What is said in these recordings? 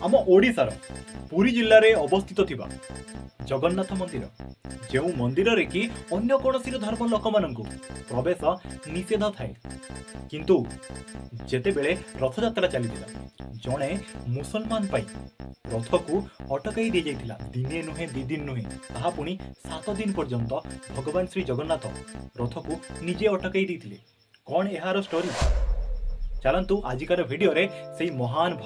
आम ओडिशार पुरी जिल्ला रे अवस्थित थिबा जगन्नाथ मंदिर जो मंदिर रे कि अन्य कौनसी धर्म लोक माननकु प्रवेश निषेध थाए किंतु जेतेबेले रथयात्रा चलीथिला जणे मुसलमान पाई रथ को अटकाई दी जाइथिला दिने नुहे दी दिन नुहे ताहा पुनी 7 दिन पर्यंत भगवान श्री जगन्नाथ रथ को निजे अटकाई देथिले। कौन एहार स्टोरी चलंतु आजिकार वीडियो रे सेई महान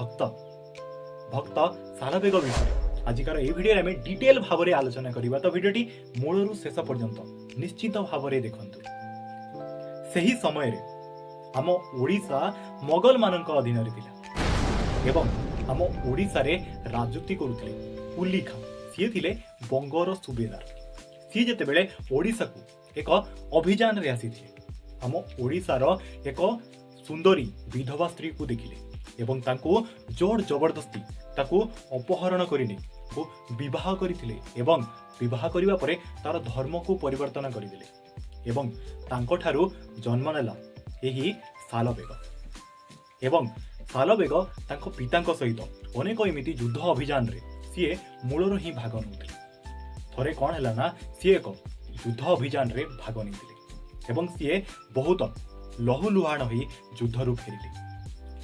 भक्त सालबेग विषय आजिकार ए वीडियो रे हमें डिटेल भाव में आलोचना करिबा। तो वीडियोटी मूलरू शेष पर्यंत निश्चित भाव में देखंतु। सही समय रे आम ओडिशा मोगल मानक अधीन रे थिला एवं आम ओडिशा रे राजनीति करुथिले कुली खां सी थिले बंगर सुबेदार। सी जेते बेले ओडिशा को एक अभियान रे आसीथिले आम ओडिशार एक सुंदरी विधवा स्त्री को देखिले एवं तांको जोर जबरदस्ती ताको अपहरण करिने को विवाह करिथिले एवं विवाह करिवा परे तार धर्म को परिवर्तन करिदेले एवं तांको ठारू जन्म नेला एही सालबेग एवं सालबेग तांको पितांको सहित अनेक एमिति युद्ध अभियान रे सीए मूलर ही भाग नउथिले। थरे कोन हैला ना सीए एक युद्ध अभियान रे भाग नउथिले एवं सीए बहुत लहुलुहाण होई युद्धरू फेरिले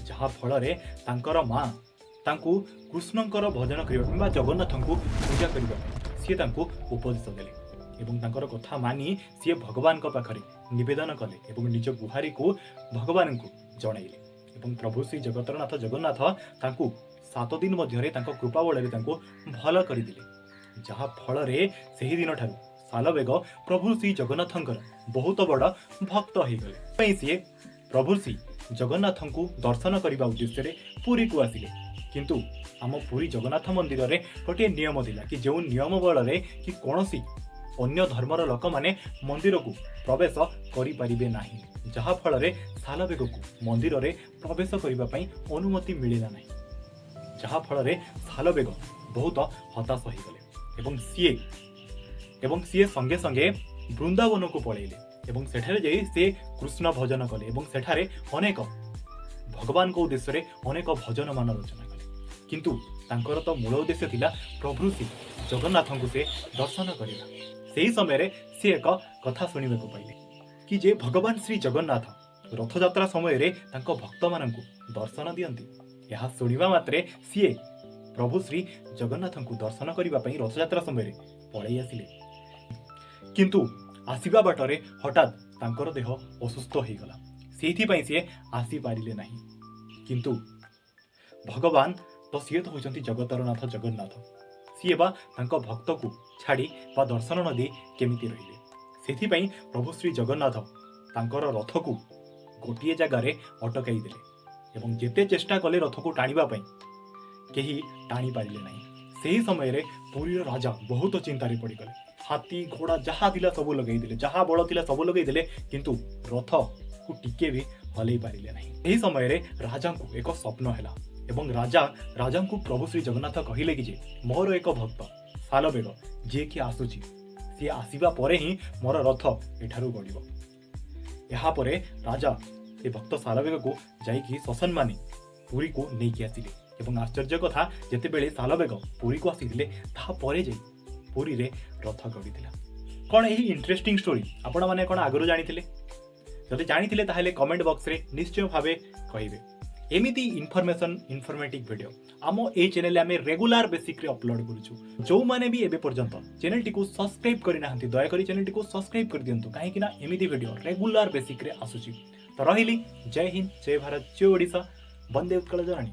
जहा फल रे तांकर मां तांको कृष्णंकर भजन करिबा किंबा जगन्नाथंको पूजा करिबा सी तांको उपदेश देले एवं तांकर कथा मानी सी भगवान को पाखरे निवेदन कले एवं निज गुहारी को भगवान को जणाइले एवं प्रभु श्री जगतरनाथ जगन्नाथ तांको 7 दिन मध्यरे तांको कृपा बଳରେ तांको भल करिदिले जहा फल रे सेही दिन ठारू सालबेग प्रभु श्री जगन्नाथंकर बहुत बड़ भक्त हो गले। सी प्रभु श्री जगन्नाथ को दर्शन करने उद्देश्य रे पुरी को आसिले किंतु आम पुरी जगन्नाथ मंदिर रे गोटे नियम थिला कि जो नियम बल रे कि कौनसी अन्य धर्मर लोक माने मंदिर को प्रवेश करि परिबे नाही जहा फल रे सालबेग को मंदिर रे प्रवेश करबा पई अनुमति मिलिला नाही जहा फल रे सालबेग बहुत हताश हो गले एवं सीए संगे संगे वृंदावन को पळेले एवं सेठारे जाई से कृष्ण भजन कले एवं सेठारे अनेक भगवान को उद्देश्य रे अनेक भजन मान रचना कले किंतु तांकर तो मूल उद्देश्य थिला प्रभु श्री जगन्नाथ को से दर्शन करिबा। सेही समय रे से एक कथा सुनिबा को पाइले कि जे भगवान श्री जगन्नाथ रथयात्रा समय रे तांको भक्त माननकु दर्शन दियंती यहा सुनिबा मात्रे सीए प्रभु श्री जगन्नाथ को दर्शन करिबा पई रथयात्रा समय रे पळै आसिले किंतु आसीबा बाटरे हठात तांकर देह असुस्थ हो गला सेथि पई से आसी पारिले नाही किंतु भगवान तो सीए तो होचंती जगतरनाथ जगन्नाथ सीए बा तांको भक्त को छाड़ी बा दर्शन न दे केमिति रहिले सेथि पई प्रभु श्री जगन्नाथ तांकर रथ को गोटिए जगह रे अटकाई देले एवं जेते चेष्टा कले रथ को टाणीबा पई केही टाणी पारिले नाही। सेही समय रे पुरीर राजा बहुत चिंता रे पड़ी गले हाथी घोड़ा जहा थिला सब लगई दिले जहा बळ थिला सब लगई दिले किंतु रथ को टिके भी हलई पारिले नाही। एही समय रे राजा को एक स्वप्न हैला एवं राजा को प्रभु श्री जगन्नाथ कहिले कि जे मोर एक भक्त सालबेग जे कि आसुची सी आसीबा परे ही मोर रथ एठारू गड़िबो। एहा परे राजा ए भक्त सालबेग को जाईकी ससन माने पुरी को नेकी आसिले एवं आश्चर्य कथा जेते बेले सालबेग पुरी को आसीले ता परे जाई पुरी रे रथ गड़िथिला। कौन यही इंटरेस्टिंग स्टोरी आपण माने कौन आगरो जानिथिले जदि जानिथिले ताहेले कमेंट बॉक्स रे निश्चय भावे कहिबे। एमिति इनफॉर्मेटिव वीडियो आम ए चैनल आमे रेगुलर बेसिक रे अपलोड करूछु जो माने भी एबे पर्यंत चैनल टी को सब्सक्राइब करि नाहंती दया करी चैनल टी को सब्सक्राइब कर दियंतु काहे कि ना एमिति वीडियो रेगुलर बेसिक रे आसुची। तो रहिली जय हिंद जय भारत जय ओडिशा वंदे उत्कल जननी।